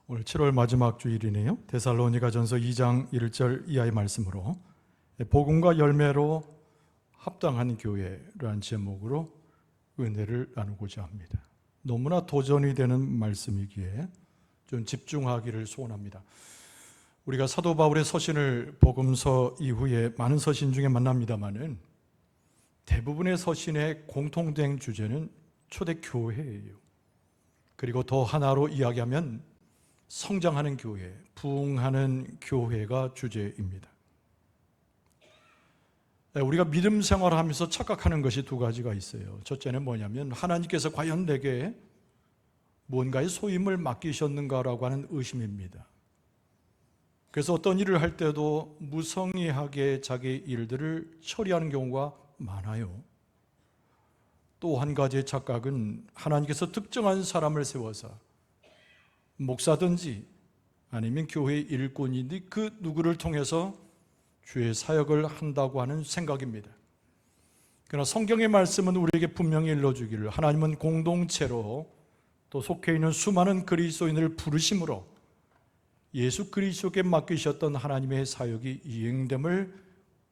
오늘 7월 마지막 주일이네요. 데살로니가전서 2장 1절 이하의 말씀으로 복음과 열매로 합당한 교회라는 제목으로 은혜를 나누고자 합니다. 너무나 도전이 되는 말씀이기에 좀 집중하기를 소원합니다. 우리가 사도 바울의 서신을 복음서 이후에 많은 서신 중에 만납니다마는 대부분의 서신의 공통된 주제는 초대 교회예요. 그리고 더 하나로 이야기하면 성장하는 교회, 부흥하는 교회가 주제입니다. 우리가 믿음 생활을 하면서 착각하는 것이 두 가지가 있어요. 첫째는 뭐냐면 하나님께서 과연 내게 뭔가의 소임을 맡기셨는가라고 하는 의심입니다. 그래서 어떤 일을 할 때도 무성의하게 자기 일들을 처리하는 경우가 많아요. 또 한 가지의 착각은 하나님께서 특정한 사람을 세워서 목사든지 아니면 교회 일꾼이든지 그 누구를 통해서 주의 사역을 한다고 하는 생각입니다. 그러나 성경의 말씀은 우리에게 분명히 일러주기를 하나님은 공동체로 또 속해 있는 수많은 그리스도인을 부르심으로 예수 그리스도께 맡기셨던 하나님의 사역이 이행됨을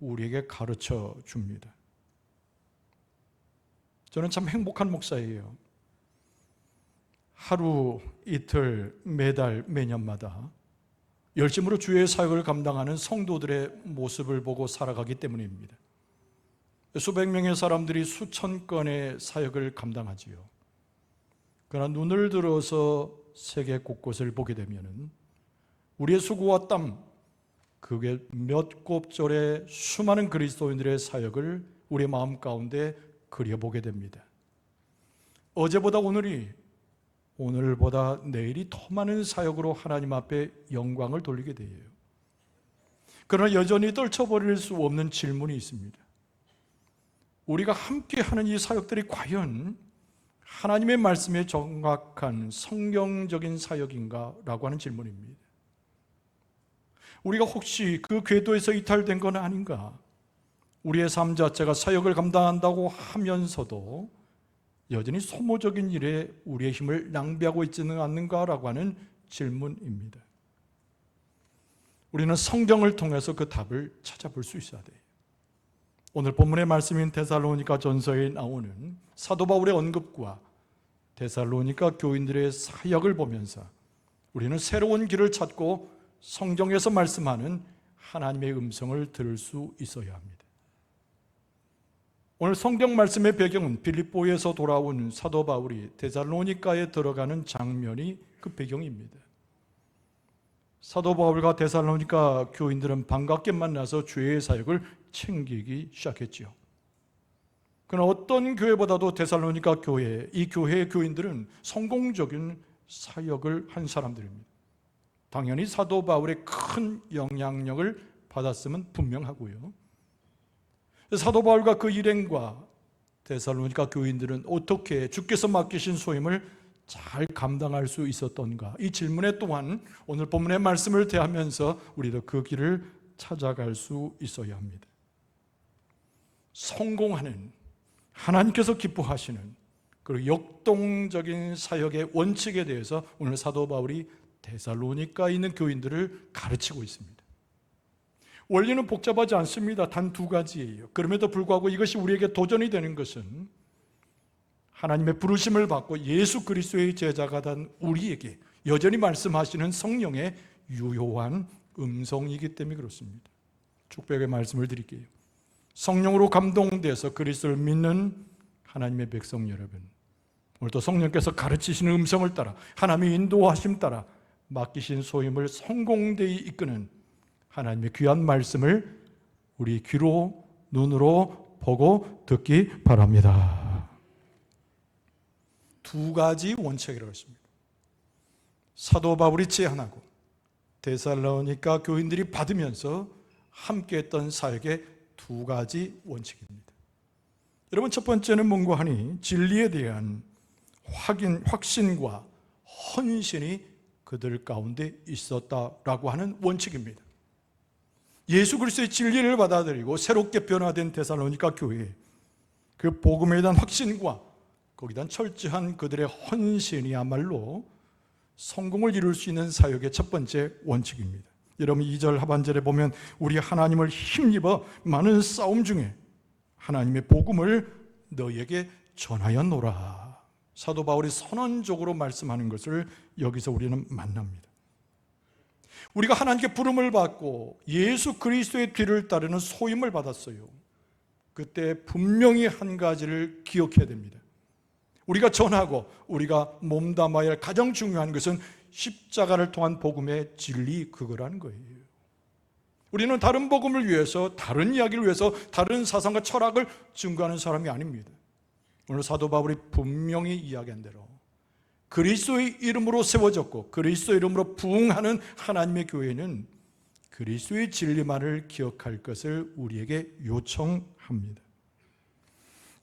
우리에게 가르쳐 줍니다. 저는 참 행복한 목사예요. 하루, 이틀, 매달, 매년마다 열심으로 주의 사역을 감당하는 성도들의 모습을 보고 살아가기 때문입니다. 수백 명의 사람들이 수천 건의 사역을 감당하지요. 그러나 눈을 들어서 세계 곳곳을 보게 되면 우리의 수고와 땀, 그게 몇 곱절의 수많은 그리스도인들의 사역을 우리의 마음 가운데 그려보게 됩니다. 어제보다 오늘이, 오늘보다 내일이 더 많은 사역으로 하나님 앞에 영광을 돌리게 돼요. 그러나 여전히 떨쳐버릴 수 없는 질문이 있습니다. 우리가 함께 하는 이 사역들이 과연 하나님의 말씀에 정확한 성경적인 사역인가? 라고 하는 질문입니다. 우리가 혹시 그 궤도에서 이탈된 건 아닌가? 우리의 삶 자체가 사역을 감당한다고 하면서도 여전히 소모적인 일에 우리의 힘을 낭비하고 있지는 않는가라고 하는 질문입니다. 우리는 성경을 통해서 그 답을 찾아볼 수 있어야 돼요. 오늘 본문의 말씀인 데살로니가 전서에 나오는 사도 바울의 언급과 데살로니가 교인들의 사역을 보면서 우리는 새로운 길을 찾고 성경에서 말씀하는 하나님의 음성을 들을 수 있어야 합니다. 오늘 성경 말씀의 배경은 빌립보에서 돌아온 사도 바울이 데살로니가에 들어가는 장면이 그 배경입니다. 사도 바울과 데살로니가 교인들은 반갑게 만나서 주의 사역을 챙기기 시작했죠. 그러나 어떤 교회보다도 데살로니가 교회, 이 교회의 교인들은 성공적인 사역을 한 사람들입니다. 당연히 사도 바울의 큰 영향력을 받았음은 분명하고요. 사도 바울과 그 일행과 데살로니가 교인들은 어떻게 주께서 맡기신 소임을 잘 감당할 수 있었던가? 이 질문에 또한 오늘 본문의 말씀을 대하면서 우리도 그 길을 찾아갈 수 있어야 합니다. 성공하는, 하나님께서 기뻐하시는 그리고 역동적인 사역의 원칙에 대해서 오늘 사도 바울이 데살로니가에 있는 교인들을 가르치고 있습니다. 원리는 복잡하지 않습니다. 단 두 가지예요. 그럼에도 불구하고 이것이 우리에게 도전이 되는 것은 하나님의 부르심을 받고 예수 그리스도의 제자가 된 우리에게 여전히 말씀하시는 성령의 유효한 음성이기 때문에 그렇습니다. 축복의 말씀을 드릴게요. 성령으로 감동돼서 그리스도를 믿는 하나님의 백성 여러분, 오늘도 성령께서 가르치시는 음성을 따라 하나님의 인도하심 따라 맡기신 소임을 성공되이 이끄는 하나님의 귀한 말씀을 우리 귀로, 눈으로 보고 듣기 바랍니다. 두 가지 원칙이라고 했습니다. 사도 바울이 제안하고 데살로니가 교인들이 받으면서 함께했던 사역의 두 가지 원칙입니다. 여러분, 첫 번째는 뭔가 하니 진리에 대한 확신과 헌신이 그들 가운데 있었다라고 하는 원칙입니다. 예수 그리스도의 진리를 받아들이고 새롭게 변화된 데살로니가 교회, 그 복음에 대한 확신과 거기에 대한 철저한 그들의 헌신이야말로 성공을 이룰 수 있는 사역의 첫 번째 원칙입니다. 여러분 2절 하반절에 보면 우리 하나님을 힘입어 많은 싸움 중에 하나님의 복음을 너에게 전하였노라. 사도 바울이 선언적으로 말씀하는 것을 여기서 우리는 만납니다. 우리가 하나님께 부름을 받고 예수 그리스도의 뒤를 따르는 소임을 받았어요. 그때 분명히 한 가지를 기억해야 됩니다. 우리가 전하고 우리가 몸담아야 할 가장 중요한 것은 십자가를 통한 복음의 진리, 그거라는 거예요. 우리는 다른 복음을 위해서, 다른 이야기를 위해서 다른 사상과 철학을 증거하는 사람이 아닙니다. 오늘 사도 바울이 분명히 이야기한 대로 그리스도의 이름으로 세워졌고 그리스도의 이름으로 부흥하는 하나님의 교회는 그리스도의 진리만을 기억할 것을 우리에게 요청합니다.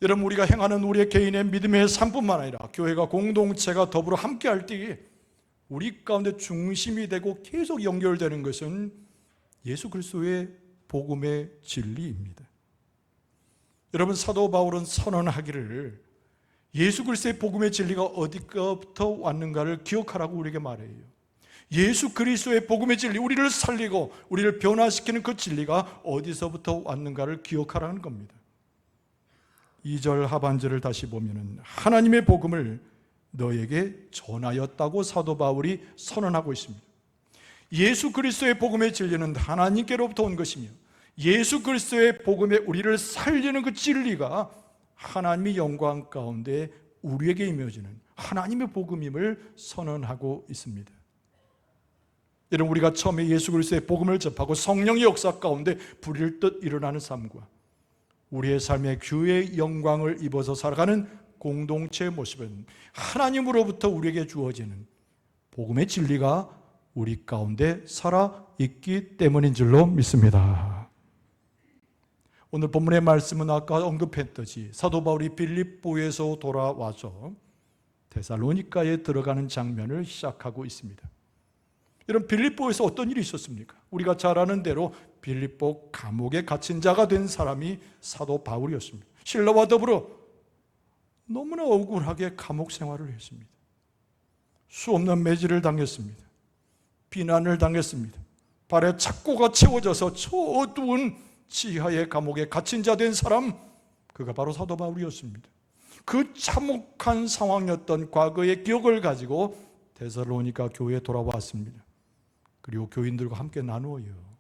여러분, 우리가 행하는 우리의 개인의 믿음의 삶뿐만 아니라 교회가 공동체가 더불어 함께할 때에 우리 가운데 중심이 되고 계속 연결되는 것은 예수 그리스도의 복음의 진리입니다. 여러분, 사도 바울은 선언하기를 예수 그리스도의 복음의 진리가 어디부터 왔는가를 기억하라고 우리에게 말해요. 예수 그리스도의 복음의 진리, 우리를 살리고 우리를 변화시키는 그 진리가 어디서부터 왔는가를 기억하라는 겁니다. 2절 하반절을 다시 보면은 하나님의 복음을 너에게 전하였다고 사도 바울이 선언하고 있습니다. 예수 그리스도의 복음의 진리는 하나님께로부터 온 것이며 예수 그리스도의 복음에 우리를 살리는 그 진리가 하나님의 영광 가운데 우리에게 임해지는 하나님의 복음임을 선언하고 있습니다. 여러분, 우리가 처음에 예수 그리스도의 복음을 접하고 성령의 역사 가운데 불일 듯 일어나는 삶과 우리의 삶의 교회의 영광을 입어서 살아가는 공동체의 모습은 하나님으로부터 우리에게 주어지는 복음의 진리가 우리 가운데 살아있기 때문인 줄로 믿습니다. 오늘 본문의 말씀은 아까 언급했듯이 사도 바울이 빌립보에서 돌아와서 데살로니가에 들어가는 장면을 시작하고 있습니다. 여러분, 빌립보에서 어떤 일이 있었습니까? 우리가 잘 아는 대로 빌립보 감옥에 갇힌 자가 된 사람이 사도 바울이었습니다. 신라와 더불어 너무나 억울하게 감옥 생활을 했습니다. 수없는 매질을 당했습니다. 비난을 당했습니다. 발에 착고가 채워져서 저 어두운 지하의 감옥에 갇힌 자 된 사람, 그가 바로 사도 바울이었습니다. 그 참혹한 상황이었던 과거의 기억을 가지고 데살로니가 교회에 돌아왔습니다. 그리고 교인들과 함께 나누어요.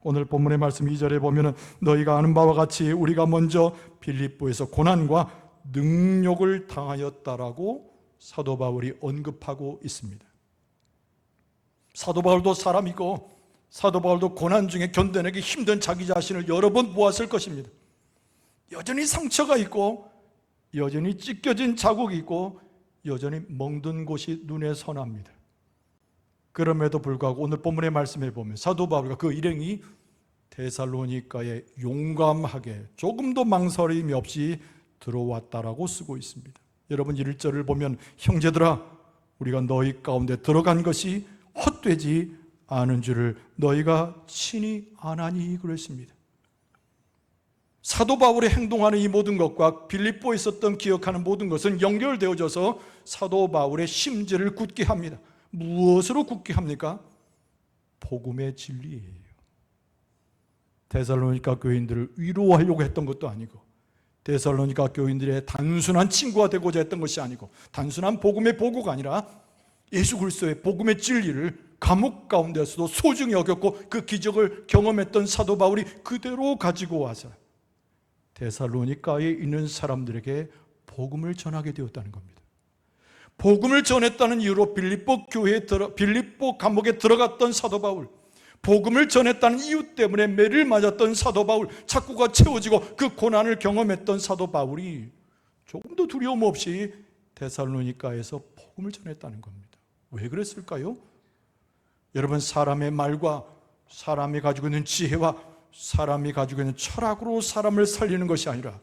오늘 본문의 말씀 2절에 보면 너희가 아는 바와 같이 우리가 먼저 빌립보에서 고난과 능욕을 당하였다라고 사도 바울이 언급하고 있습니다. 사도 바울도 사람이고 사도 바울도 고난 중에 견뎌내기 힘든 자기 자신을 여러 번 보았을 것입니다. 여전히 상처가 있고 여전히 찢겨진 자국이 있고 여전히 멍든 곳이 눈에 선합니다. 그럼에도 불구하고 오늘 본문의 말씀에 보면 사도 바울과 그 일행이 데살로니가에 용감하게 조금도 망설임이 없이 들어왔다라고 쓰고 있습니다. 여러분, 1절을 보면 형제들아 우리가 너희 가운데 들어간 것이 헛되지 않은 줄을 너희가 친히 아나니 그랬습니다. 사도 바울이 행동하는 이 모든 것과 빌립보에 있었던 기억하는 모든 것은 연결되어져서 사도 바울의 심지를 굳게 합니다. 무엇으로 굳게 합니까? 복음의 진리예요. 데살로니가 교인들을 위로하려고 했던 것도 아니고 데살로니가 교인들의 단순한 친구가 되고자 했던 것이 아니고 단순한 복음의 보고가 아니라 예수 그리스도의 복음의 진리를 감옥 가운데서도 소중히 여겼고 그 기적을 경험했던 사도 바울이 그대로 가지고 와서 데살로니가에 있는 사람들에게 복음을 전하게 되었다는 겁니다. 복음을 전했다는 이유로 빌립보 감옥에 들어갔던 사도 바울, 복음을 전했다는 이유 때문에 매를 맞았던 사도 바울, 착고가 채워지고 그 고난을 경험했던 사도 바울이 조금도 두려움 없이 데살로니가에서 복음을 전했다는 겁니다. 왜 그랬을까요? 여러분, 사람의 말과 사람이 가지고 있는 지혜와 사람이 가지고 있는 철학으로 사람을 살리는 것이 아니라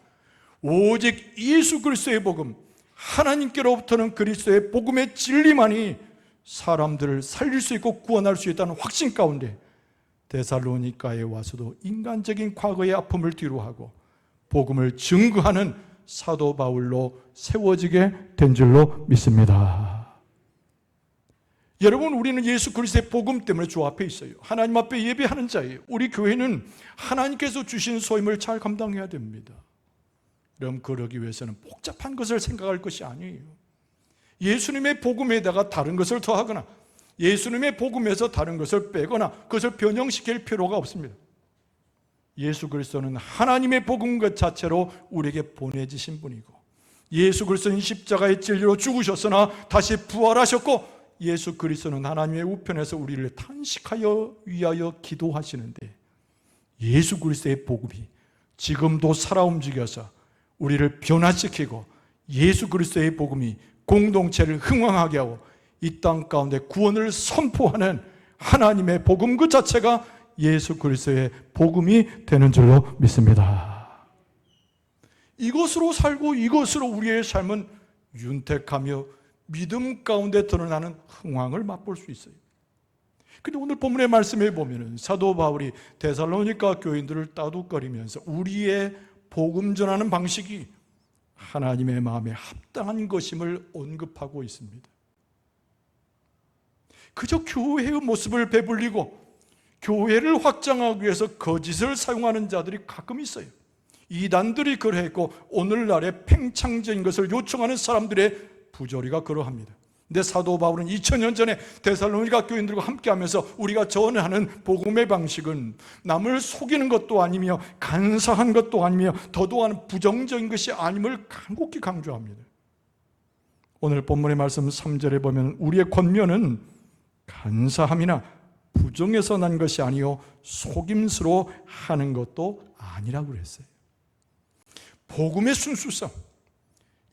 오직 예수 그리스도의 복음, 하나님께로부터는 그리스도의 복음의 진리만이 사람들을 살릴 수 있고 구원할 수 있다는 확신 가운데 데살로니가에 와서도 인간적인 과거의 아픔을 뒤로하고 복음을 증거하는 사도 바울로 세워지게 된 줄로 믿습니다. 여러분, 우리는 예수 그리스도의 복음 때문에 주 앞에 있어요. 하나님 앞에 예배하는 자예요. 우리 교회는 하나님께서 주신 소임을 잘 감당해야 됩니다. 그럼 그러기 위해서는 복잡한 것을 생각할 것이 아니에요. 예수님의 복음에다가 다른 것을 더하거나 예수님의 복음에서 다른 것을 빼거나 그것을 변형시킬 필요가 없습니다. 예수 그리스도는 하나님의 복음 것 자체로 우리에게 보내주신 분이고, 예수 그리스도는 십자가의 진리로 죽으셨으나 다시 부활하셨고, 예수 그리스도는 하나님의 우편에서 우리를 탄식하여 위하여 기도하시는데, 예수 그리스도의 복음이 지금도 살아 움직여서 우리를 변화시키고, 예수 그리스도의 복음이 공동체를 흥왕하게 하고 이 땅 가운데 구원을 선포하는 하나님의 복음 그 자체가 예수 그리스도의 복음이 되는 줄로 믿습니다. 이것으로 살고 이것으로 우리의 삶은 윤택하며 믿음 가운데 드러나는 흥왕을 맛볼 수 있어요. 근데 오늘 본문의 말씀에 보면은 사도 바울이 데살로니가 교인들을 따둑거리면서 우리의 복음 전하는 방식이 하나님의 마음에 합당한 것임을 언급하고 있습니다. 그저 교회의 모습을 배불리고 교회를 확장하기 위해서 거짓을 사용하는 자들이 가끔 있어요. 이단들이 그러했고 오늘날의 팽창적인 것을 요청하는 사람들의 부조리가 그러합니다. 근데 사도 바울은 2000년 전에 데살로니가 교인들과 함께하면서 우리가 전하는 복음의 방식은 남을 속이는 것도 아니며 간사한 것도 아니며 더더한 부정적인 것이 아님을 간곡히 강조합니다. 오늘 본문의 말씀 3절에 보면 우리의 권면은 간사함이나 부정에서 난 것이 아니요 속임수로 하는 것도 아니라고 그랬어요. 복음의 순수성,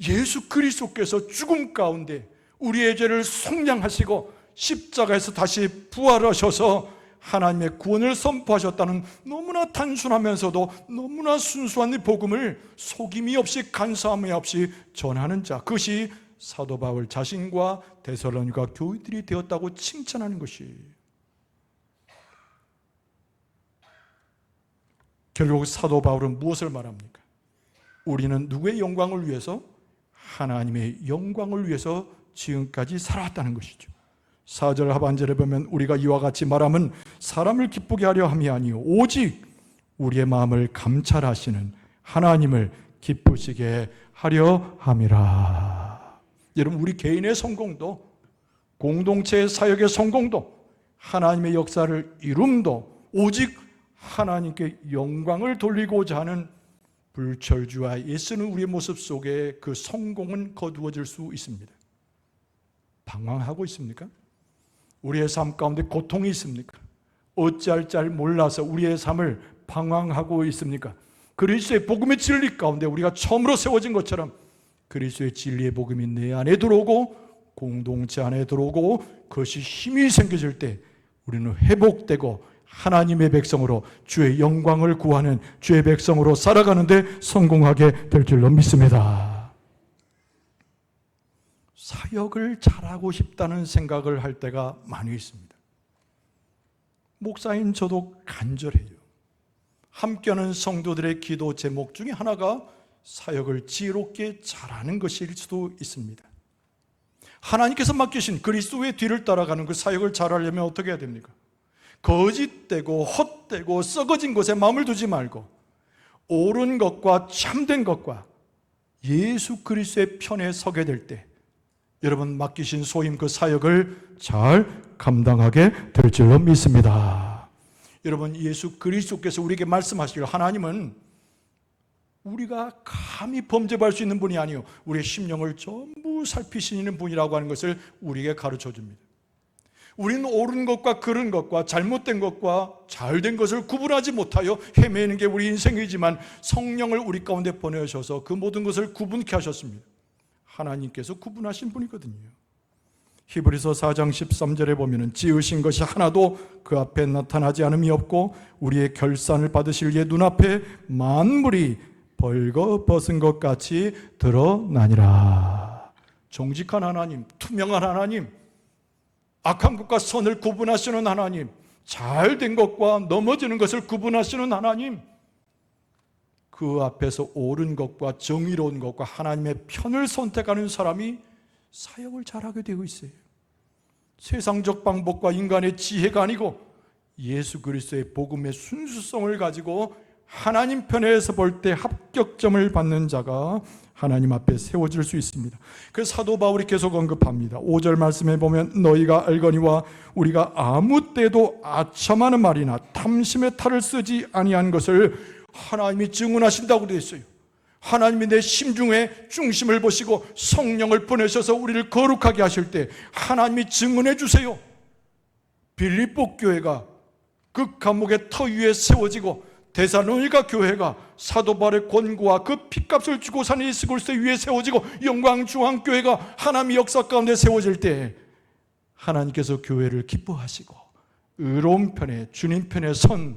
예수 그리스도께서 죽음 가운데 우리의 죄를 속량하시고 십자가에서 다시 부활하셔서 하나님의 구원을 선포하셨다는 너무나 단순하면서도 너무나 순수한 이 복음을 속임이 없이 간사함이 없이 전하는 자, 그것이 사도 바울 자신과 데살로니가 교인들이 되었다고 칭찬하는 것이, 결국 사도 바울은 무엇을 말합니까? 우리는 누구의 영광을 위해서? 하나님의 영광을 위해서 지금까지 살아왔다는 것이죠. 4절 하반절에 보면 우리가 이와 같이 말함은 사람을 기쁘게 하려 함이 아니요 오직 우리의 마음을 감찰하시는 하나님을 기쁘시게 하려 함이라. 여러분, 우리 개인의 성공도, 공동체의 사역의 성공도, 하나님의 역사를 이룸도 오직 하나님께 영광을 돌리고자 하는 불철주와 애쓰는 우리의 모습 속에 그 성공은 거두어질 수 있습니다. 방황하고 있습니까? 우리의 삶 가운데 고통이 있습니까? 어찌할 줄 몰라서 우리의 삶을 방황하고 있습니까? 그리스도의 복음의 진리 가운데 우리가 처음으로 세워진 것처럼 그리스도의 진리의 복음이 내 안에 들어오고 공동체 안에 들어오고 그것이 힘이 생겨질 때 우리는 회복되고 하나님의 백성으로 주의 영광을 구하는 주의 백성으로 살아가는데 성공하게 될 줄로 믿습니다. 사역을 잘하고 싶다는 생각을 할 때가 많이 있습니다. 목사인 저도 간절해요. 함께하는 성도들의 기도 제목 중에 하나가 사역을 지혜롭게 잘하는 것일 수도 있습니다. 하나님께서 맡기신 그리스도의 뒤를 따라가는 그 사역을 잘하려면 어떻게 해야 됩니까? 거짓되고 헛되고 썩어진 것에 마음을 두지 말고 옳은 것과 참된 것과 예수 그리스도의 편에 서게 될 때 여러분 맡기신 소임 그 사역을 잘 감당하게 될 줄로 믿습니다. 여러분, 예수 그리스도께서 우리에게 말씀하시기를 하나님은 우리가 감히 범죄할 수 있는 분이 아니요 우리의 심령을 전부 살피시는 분이라고 하는 것을 우리에게 가르쳐 줍니다. 우리는 옳은 것과 그른 것과 잘못된 것과 잘된 것을 구분하지 못하여 헤매는 게 우리 인생이지만 성령을 우리 가운데 보내셔서 그 모든 것을 구분케 하셨습니다. 하나님께서 구분하신 분이거든요. 히브리서 4장 13절에 보면 지으신 것이 하나도 그 앞에 나타나지 않음이 없고 우리의 결산을 받으실 예 눈앞에 만물이 벌거벗은 것 같이 드러나니라. 정직한 하나님, 투명한 하나님, 악한 것과 선을 구분하시는 하나님, 잘된 것과 넘어지는 것을 구분하시는 하나님, 그 앞에서 옳은 것과 정의로운 것과 하나님의 편을 선택하는 사람이 사역을 잘하게 되고 있어요. 세상적 방법과 인간의 지혜가 아니고 예수 그리스도의 복음의 순수성을 가지고 하나님 편에서 볼 때 합격점을 받는 자가 하나님 앞에 세워질 수 있습니다. 그 사도 바울이 계속 언급합니다. 5절 말씀에 보면 너희가 알거니와 우리가 아무 때도 아첨하는 말이나 탐심의 탈을 쓰지 아니한 것을 하나님이 증언하신다고 되어 있어요. 하나님이 내 심중에 중심을 보시고 성령을 보내셔서 우리를 거룩하게 하실 때 하나님이 증언해 주세요. 빌립보 교회가 그 감옥의 터 위에 세워지고 데살로니가 교회가 사도 바울의 권고와 그 핏값을 주고 산 예수 그리스도 위에 세워지고 영광중앙교회가 하나님의 역사 가운데 세워질 때 하나님께서 교회를 기뻐하시고 의로운 편에 주님 편에 선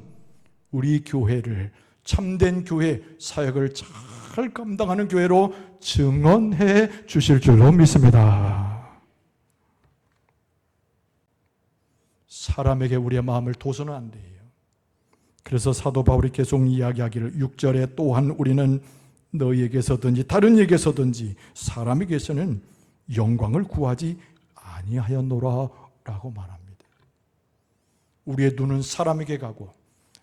우리 교회를 참된 교회 사역을 잘 감당하는 교회로 증언해 주실 줄로 믿습니다. 사람에게 우리의 마음을 둬서는 안 돼요. 그래서 사도 바울이 계속 이야기하기를 6절에 또한 우리는 너희에게서든지 다른 에게서든지 사람에게서는 영광을 구하지 아니하였노라 라고 말합니다. 우리의 눈은 사람에게 가고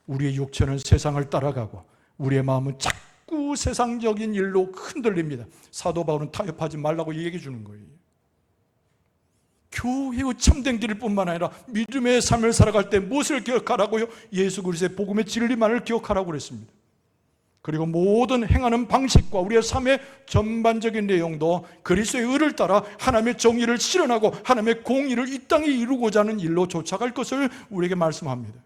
우리의 육체는 세상을 따라가고 우리의 마음은 자꾸 세상적인 일로 흔들립니다. 사도 바울은 타협하지 말라고 얘기해 주는 거예요. 교회의 참된 길일 뿐만 아니라 믿음의 삶을 살아갈 때 무엇을 기억하라고요? 예수 그리스도의 복음의 진리만을 기억하라고 그랬습니다. 그리고 모든 행하는 방식과 우리의 삶의 전반적인 내용도 그리스도의 의를 따라 하나님의 정의를 실현하고 하나님의 공의를 이 땅에 이루고자 하는 일로 쫓아갈 것을 우리에게 말씀합니다.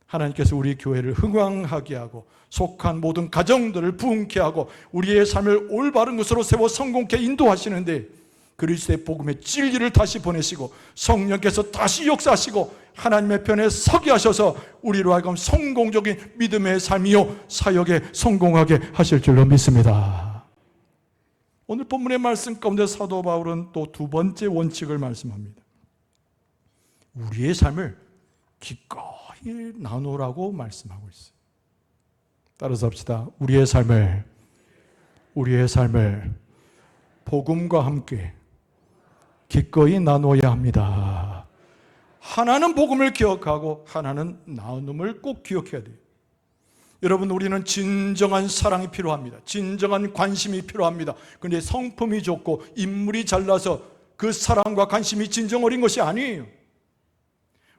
하나님께서 우리 교회를 흥왕하게 하고 속한 모든 가정들을 부흥케 하고 우리의 삶을 올바른 것으로 세워 성공케 인도하시는데 그리스도의 복음의 진리를 다시 보내시고 성령께서 다시 역사하시고 하나님의 편에 서게 하셔서 우리로 하여금 성공적인 믿음의 삶이요 사역에 성공하게 하실 줄로 믿습니다. 오늘 본문의 말씀 가운데 사도 바울은 또 두 번째 원칙을 말씀합니다. 우리의 삶을 기꺼이 나누라고 말씀하고 있어요. 따라서 합시다. 우리의 삶을 복음과 함께 기꺼이 나눠야 합니다. 하나는 복음을 기억하고 하나는 나눔을 꼭 기억해야 돼요. 여러분, 우리는 진정한 사랑이 필요합니다. 진정한 관심이 필요합니다. 그런데 성품이 좋고 인물이 잘나서 그 사랑과 관심이 진정 어린 것이 아니에요.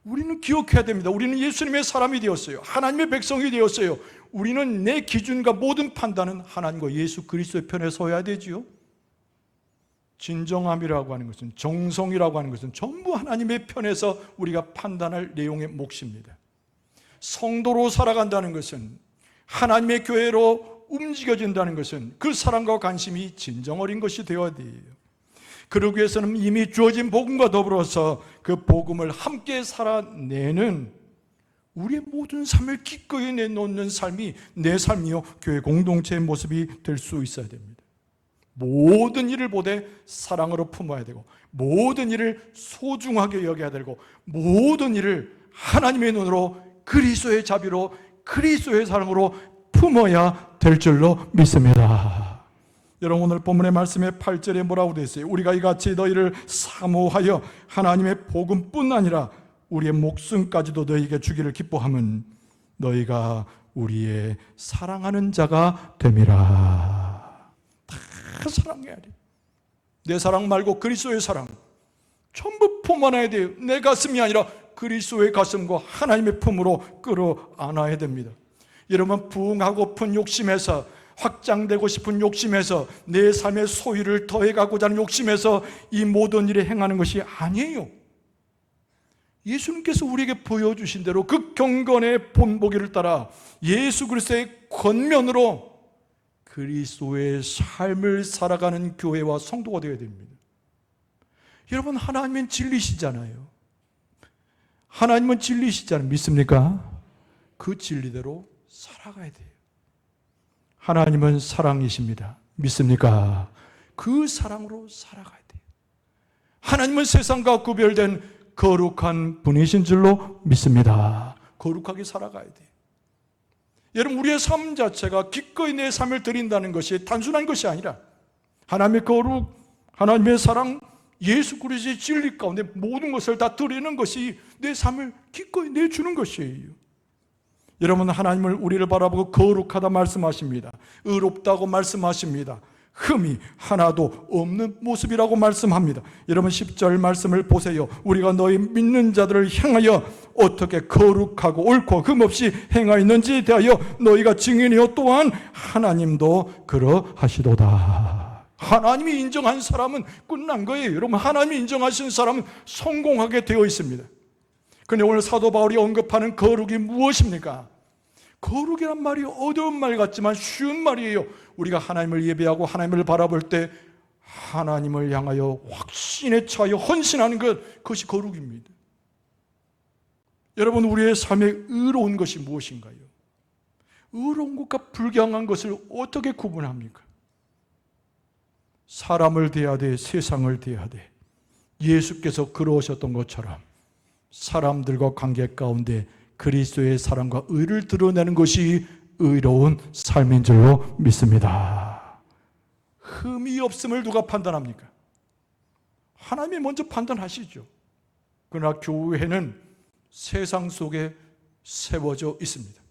우리는 기억해야 됩니다. 우리는 예수님의 사람이 되었어요. 하나님의 백성이 되었어요. 우리는 내 기준과 모든 판단은 하나님과 예수 그리스도의 편에 서야 되지요. 진정함이라고 하는 것은, 정성이라고 하는 것은 전부 하나님의 편에서 우리가 판단할 내용의 몫입니다. 성도로 살아간다는 것은, 하나님의 교회로 움직여진다는 것은 그 사랑과 관심이 진정 어린 것이 되어야 돼요. 그러기 위해서는 이미 주어진 복음과 더불어서 그 복음을 함께 살아내는 우리의 모든 삶을 기꺼이 내놓는 삶이 내 삶이요 교회 공동체의 모습이 될 수 있어야 됩니다. 모든 일을 보되 사랑으로 품어야 되고 모든 일을 소중하게 여겨야 되고 모든 일을 하나님의 눈으로 그리스도의 자비로 그리스도의 사랑으로 품어야 될 줄로 믿습니다. 여러분, 오늘 본문의 말씀에 8절에 뭐라고 되어 있어요? 우리가 이같이 너희를 사모하여 하나님의 복음뿐 아니라 우리의 목숨까지도 너희에게 주기를 기뻐함은 너희가 우리의 사랑하는 자가 됨이라. 사랑해야 돼. 내 사랑 말고 그리스도의 사랑 전부 품어놔야 돼요. 내 가슴이 아니라 그리스도의 가슴과 하나님의 품으로 끌어안아야 됩니다. 여러분, 부흥하고픈 욕심에서, 확장되고 싶은 욕심에서, 내 삶의 소유를 더해가고자 하는 욕심에서 이 모든 일을 행하는 것이 아니에요. 예수님께서 우리에게 보여주신 대로 그 경건의 본보기를 따라 예수 그리스도의 권면으로 그리스도의 삶을 살아가는 교회와 성도가 되어야 됩니다. 여러분, 하나님은 진리시잖아요. 하나님은 진리시잖아요. 믿습니까? 그 진리대로 살아가야 돼요. 하나님은 사랑이십니다. 믿습니까? 그 사랑으로 살아가야 돼요. 하나님은 세상과 구별된 거룩한 분이신 줄로 믿습니다. 거룩하게 살아가야 돼요. 여러분, 우리의 삶 자체가 기꺼이 내 삶을 드린다는 것이 단순한 것이 아니라 하나님의 거룩, 하나님의 사랑, 예수 그리스도의 진리 가운데 모든 것을 다 드리는 것이 내 삶을 기꺼이 내주는 것이에요. 여러분, 하나님을 우리를 바라보고 거룩하다 말씀하십니다. 의롭다고 말씀하십니다. 흠이 하나도 없는 모습이라고 말씀합니다. 여러분 10절 말씀을 보세요. 우리가 너희 믿는 자들을 향하여 어떻게 거룩하고 옳고 흠없이 행하였는지에 대하여 너희가 증인이요 또한 하나님도 그러하시도다. 하나님이 인정한 사람은 끝난 거예요. 여러분, 하나님이 인정하신 사람은 성공하게 되어 있습니다. 그런데 오늘 사도 바울이 언급하는 거룩이 무엇입니까? 거룩이란 말이 어려운 말 같지만 쉬운 말이에요. 우리가 하나님을 예배하고 하나님을 바라볼 때 하나님을 향하여 확신에 처하여 헌신하는 것, 그것이 거룩입니다. 여러분, 우리의 삶에 의로운 것이 무엇인가요? 의로운 것과 불경한 것을 어떻게 구분합니까? 사람을 대하되 세상을 대하되 예수께서 그러셨던 것처럼 사람들과 관계 가운데 그리스도의 사랑과 의를 드러내는 것이 의로운 삶인 줄로 믿습니다. 흠이 없음을 누가 판단합니까? 하나님이 먼저 판단하시죠. 그러나 교회는 세상 속에 세워져 있습니다.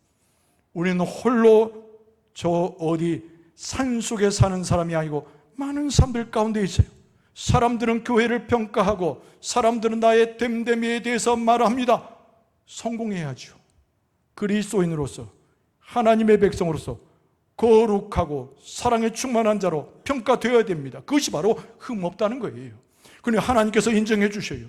우리는 홀로 저 어디 산속에 사는 사람이 아니고 많은 사람들 가운데 있어요. 사람들은 교회를 평가하고 사람들은 나의 됨됨이에 대해서 말합니다. 성공해야죠. 그리스도인으로서 하나님의 백성으로서 거룩하고 사랑에 충만한 자로 평가되어야 됩니다. 그것이 바로 흠없다는 거예요. 그런데 하나님께서 인정해 주셔요.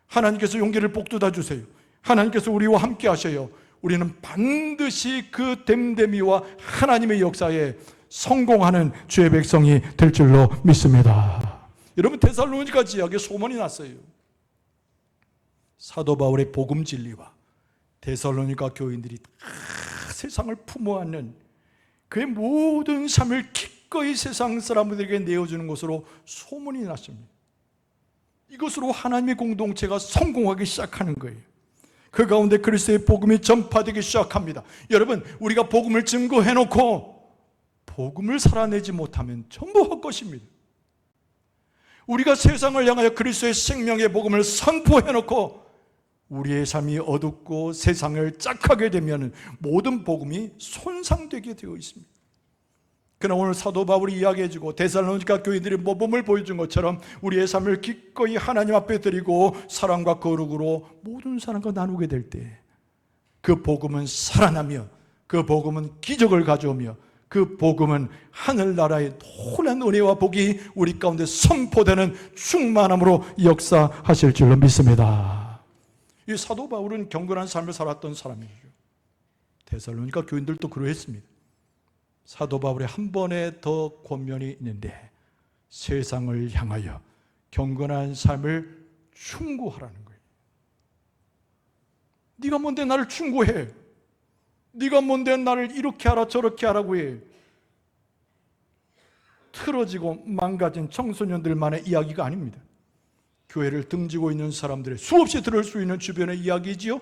하나님께서 용기를 북돋아 주세요. 하나님께서 우리와 함께 하셔요. 우리는 반드시 그 됨됨이와 하나님의 역사에 성공하는 주의 백성이 될 줄로 믿습니다. 여러분, 데살로니가 지역에 소문이 났어요. 사도 바울의 복음 진리와 데살로니가 교인들이 다 세상을 품어안는 그의 모든 삶을 기꺼이 세상 사람들에게 내어주는 것으로 소문이 났습니다. 이것으로 하나님의 공동체가 성공하기 시작하는 거예요. 그 가운데 그리스도의 복음이 전파되기 시작합니다. 여러분, 우리가 복음을 증거해놓고 복음을 살아내지 못하면 전부 헛것입니다. 우리가 세상을 향하여 그리스도의 생명의 복음을 선포해놓고 우리의 삶이 어둡고 세상을 짝하게 되면 모든 복음이 손상되게 되어 있습니다. 그러나 오늘 사도 바울이 이야기해주고 데살로니가 교인들이 모범을 보여준 것처럼 우리의 삶을 기꺼이 하나님 앞에 드리고 사랑과 거룩으로 모든 사람과 나누게 될 때 그 복음은 살아나며 그 복음은 기적을 가져오며 그 복음은 하늘나라의 놀라운 은혜와 복이 우리 가운데 선포되는 충만함으로 역사하실 줄로 믿습니다. 이 사도 바울은 경건한 삶을 살았던 사람이죠. 데살로니가 교인들도 그러했습니다. 사도 바울의 한 번에 더 권면이 있는데 세상을 향하여 경건한 삶을 충고하라는 거예요. 네가 뭔데 나를 충고해? 네가 뭔데 나를 이렇게 하라 저렇게 하라고 해? 틀어지고 망가진 청소년들만의 이야기가 아닙니다. 교회를 등지고 있는 사람들의 수없이 들을 수 있는 주변의 이야기지요.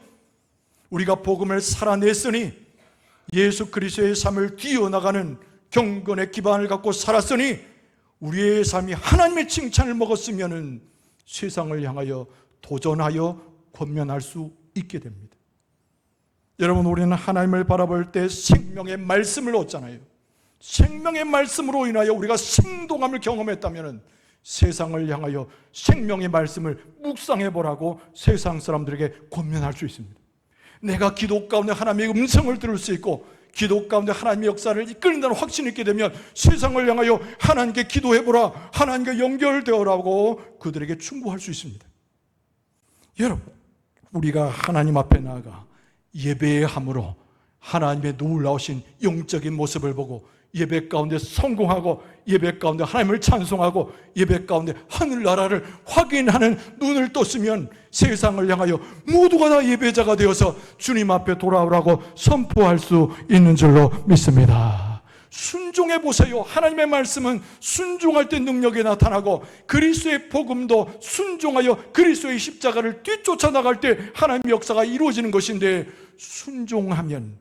우리가 복음을 살아냈으니 예수 그리스도의 삶을 뛰어나가는 경건의 기반을 갖고 살았으니 우리의 삶이 하나님의 칭찬을 먹었으면 세상을 향하여 도전하여 권면할 수 있게 됩니다. 여러분, 우리는 하나님을 바라볼 때 생명의 말씀을 얻잖아요. 생명의 말씀으로 인하여 우리가 생동함을 경험했다면 세상을 향하여 생명의 말씀을 묵상해보라고 세상 사람들에게 권면할 수 있습니다. 내가 기도 가운데 하나님의 음성을 들을 수 있고 기도 가운데 하나님의 역사를 이끌린다는 확신이 있게 되면 세상을 향하여 하나님께 기도해보라, 하나님께 연결되어라고 그들에게 충고할 수 있습니다. 여러분, 우리가 하나님 앞에 나아가 예배의 함으로 하나님의 놀라우신 영적인 모습을 보고 예배 가운데 성공하고 예배 가운데 하나님을 찬송하고 예배 가운데 하늘나라를 확인하는 눈을 떴으면 세상을 향하여 모두가 다 예배자가 되어서 주님 앞에 돌아오라고 선포할 수 있는 줄로 믿습니다. 순종해 보세요. 하나님의 말씀은 순종할 때 능력이 나타나고 그리스도의 복음도 순종하여 그리스도의 십자가를 뒤쫓아 나갈 때 하나님의 역사가 이루어지는 것인데 순종하면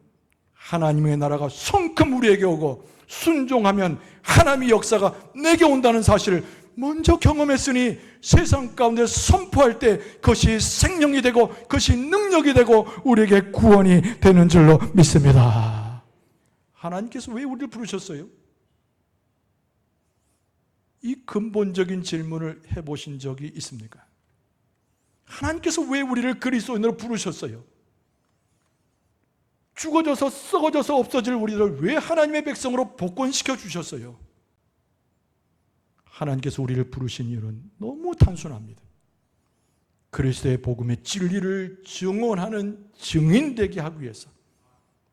하나님의 나라가 성큼 우리에게 오고 순종하면 하나님의 역사가 내게 온다는 사실을 먼저 경험했으니 세상 가운데 선포할 때 그것이 생명이 되고 그것이 능력이 되고 우리에게 구원이 되는 줄로 믿습니다. 하나님께서 왜 우리를 부르셨어요? 이 근본적인 질문을 해보신 적이 있습니까? 하나님께서 왜 우리를 그리스도인으로 부르셨어요? 죽어져서 썩어져서 없어질 우리를 왜 하나님의 백성으로 복권시켜 주셨어요? 하나님께서 우리를 부르신 이유는 너무 단순합니다. 그리스도의 복음의 진리를 증언하는 증인 되게 하기 위해서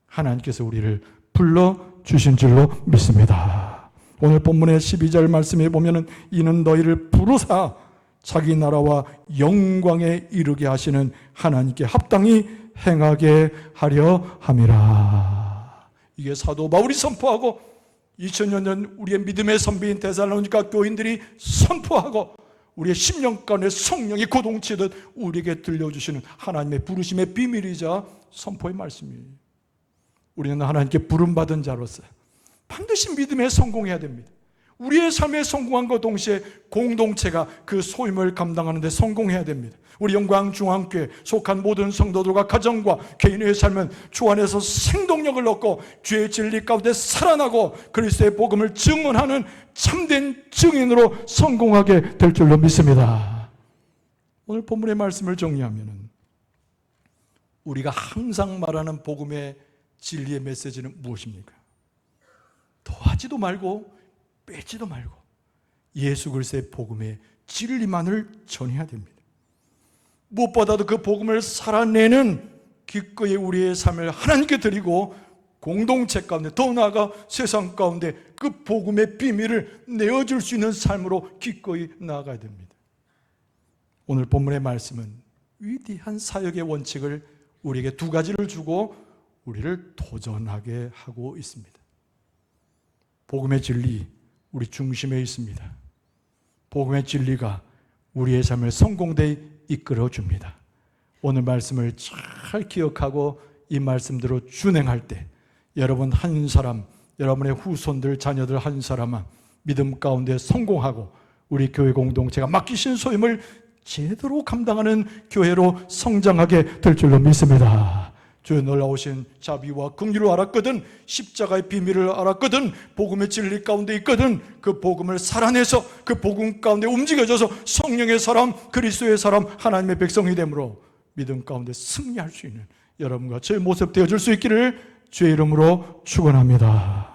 하나님께서 우리를 불러주신 줄로 믿습니다. 오늘 본문의 12절 말씀에 보면 이는 너희를 부르사 자기 나라와 영광에 이르게 하시는 하나님께 합당히 행하게 하려 함이라. 이게 사도 바울이 선포하고 2000년 전 우리의 믿음의 선비인 데살로니가 교인들이 선포하고 우리의 심령 가운데 성령이 고동치듯 우리에게 들려주시는 하나님의 부르심의 비밀이자 선포의 말씀이에요. 우리는 하나님께 부름받은 자로서 반드시 믿음에 성공해야 됩니다. 우리의 삶에 성공한 것 동시에 공동체가 그 소임을 감당하는 데 성공해야 됩니다. 우리 영광중앙교회 속한 모든 성도들과 가정과 개인의 삶은 주 안에서 생동력을 얻고 주의 진리 가운데 살아나고 그리스도의 복음을 증언하는 참된 증인으로 성공하게 될 줄로 믿습니다. 오늘 본문의 말씀을 정리하면 우리가 항상 말하는 복음의 진리의 메시지는 무엇입니까? 더하지도 말고 빼지도 말고 예수 그리스도의 복음의 진리만을 전해야 됩니다. 무엇보다도 그 복음을 살아내는 기꺼이 우리의 삶을 하나님께 드리고 공동체 가운데 더 나아가 세상 가운데 그 복음의 비밀을 내어줄 수 있는 삶으로 기꺼이 나아가야 됩니다. 오늘 본문의 말씀은 위대한 사역의 원칙을 우리에게 두 가지를 주고 우리를 도전하게 하고 있습니다. 복음의 진리 우리 중심에 있습니다. 복음의 진리가 우리의 삶을 성공되게 이끌어 줍니다. 오늘 말씀을 잘 기억하고 이 말씀대로 준행할 때 여러분 한 사람, 여러분의 후손들, 자녀들 한 사람은 믿음 가운데 성공하고 우리 교회 공동체가 맡기신 소임을 제대로 감당하는 교회로 성장하게 될 줄로 믿습니다. 주의 놀라우신 자비와 긍휼을 알았거든, 십자가의 비밀을 알았거든, 복음의 진리 가운데 있거든, 그 복음을 살아내서 그 복음 가운데 움직여져서 성령의 사람, 그리스도의 사람, 하나님의 백성이 되므로 믿음 가운데 승리할 수 있는 여러분과 저의 모습 되어줄 수 있기를 주의 이름으로 축원합니다.